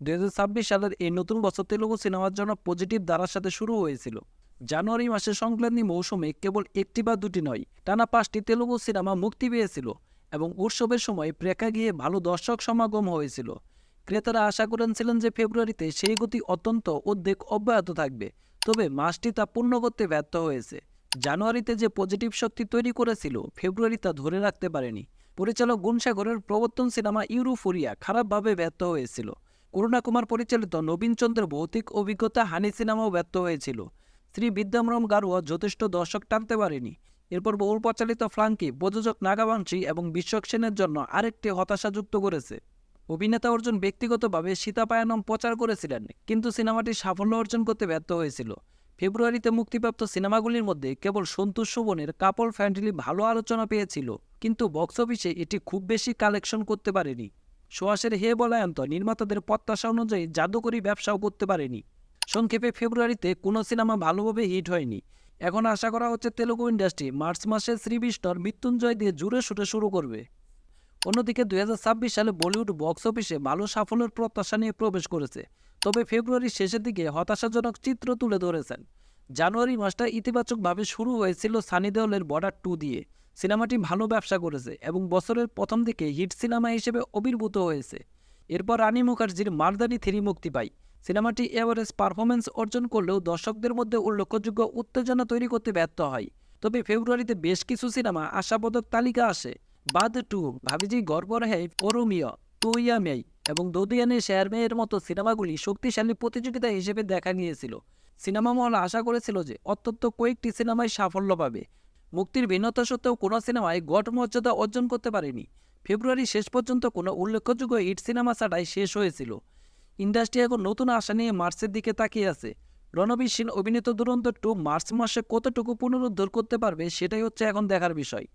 2026 সালের এই নতুন বছর তেলুগু সিনেমার জন্য পজিটিভ ধারার সাথে শুরু হয়েছিল। জানুয়ারি মাসের সংক্রান্তি মৌসুমে কেবল একটি বা দুটি নয়, টানা 5টি তেলুগু সিনেমা মুক্তি পেয়েছিল এবং উৎসবের সময় প্রেক্ষাগৃহে ভালো দর্শক সমাগম হয়েছিল। ক্রেতারা আশা করেছিলেন যে ফেব্রুয়ারিতে সেই গতি অত্যন্ত উদ্বেগ অব্যাহত থাকবে, তবে মাসটি তা পূর্ণ করতে ব্যর্থ হয়েছে। জানুয়ারিতে যে পজিটিভ শক্তি তৈরি করেছিল, ফেব্রুয়ারি তা ধরে রাখতে পারেনি। পরিচালক গুণসাগরের প্রবর্তন সিনেমা ইউরোফোরিয়া খারাপভাবে ব্যর্থ হয়েছিল। করুণা কুমার পরিচালিত নবীন চন্দ্রের ভৌতিক অভিজ্ঞতা হানি সিনেমাও ব্যর্থ হয়েছিল। শ্রী বিদ্যামরম গারুয়া যথেষ্ট দর্শক টানতে পারেনি। এরপর বহুল প্রচালিত ফ্লাঙ্কি প্রযোজক নাগাবাংশী এবং বিশ্বক সেনের জন্য আরেকটি হতাশা যুক্ত করেছে। অভিনেতা অর্জুন ব্যক্তিগতভাবে সীতাপায়ানম প্রচার করেছিলেন, কিন্তু সিনেমাটি সাফল্য অর্জন করতে ব্যর্থ হয়েছিল। ফেব্রুয়ারিতে মুক্তিপ্রাপ্ত সিনেমাগুলির মধ্যে কেবল সন্তোষ শোভনের কাপল ফ্যান্টালি ভালো আলোচনা পেয়েছিল, কিন্তু বক্স অফিসে এটি খুব বেশি কালেকশন করতে পারেনি। সুহাসের হে বলায়ন্ত নির্মাতাদের প্রত্যাশা অনুযায়ী জাদুকরী ব্যবসাও করতে পারেনি। সংক্ষেপে ফেব্রুয়ারিতে কোনো সিনেমা ভালোভাবে হিট হয়নি। এখন আশা করা হচ্ছে তেলুগু ইন্ডাস্ট্রি মার্চ মাসে শ্রীবিষ্ণুর মৃত্যুঞ্জয় দিয়ে জুড়ে শুটে শুরু করবে। অন্যদিকে 2026 সালে বলিউড বক্স অফিসে ভালো সাফল্যের প্রত্যাশা নিয়ে প্রবেশ করেছে, তবে ফেব্রুয়ারির শেষের দিকে হতাশাজনক চিত্র তুলে ধরেছেন। জানুয়ারি মাসটা ইতিবাচকভাবে শুরু হয়েছিল সানি দেওলের বর্ডার 2 দিয়ে। সিনেমাটি ভালো ব্যবসা করেছে এবং বছরের প্রথম দিকে হিট সিনেমা হিসেবে আবির্ভূত হয়েছে। এরপর রানী মুখার্জির মার্দানি 3 মুক্তি পায়। সিনেমাটি এভারেজ পারফরমেন্স অর্জন করলেও দর্শকদের মধ্যে উল্লেখযোগ্য উত্তেজনা তৈরি করতে ব্যর্থ হয়। তবে ফেব্রুয়ারিতে বেশ কিছু সিনেমা আশাবোধক তালিকা আসে। বাদ 2, ভাবিজি গর্বর হ্যায়, ওরমিয়া, তুইয়া মেই এবং দোদিয়ানে শেয়ার মেয়ের মতো সিনেমাগুলি শক্তিশালী প্রতিযোগিতা হিসেবে দেখা নিয়েছিল। সিনেমা মহল আশা করেছিল যে অত্যন্ত কয়েকটি সিনেমায় সাফল্য পাবে। মুক্তির ভিন্নতা সত্ত্বেও কোনো সিনেমায় গড মর্যাদা অর্জন করতে পারেনি। ফেব্রুয়ারি শেষ পর্যন্ত কোনো উল্লেখযোগ্য হিট সিনেমা ছাড়াই শেষ হয়েছিল। ইন্ডাস্ট্রি এখন নতুন আশা নিয়ে মার্চের দিকে তাকিয়ে আছে। রণবীর সিং অভিনীত দুরন্ত 2 মার্চ মাসে কতটুকু পুনরুদ্ধার করতে পারবে সেটাই হচ্ছে এখন দেখার বিষয়।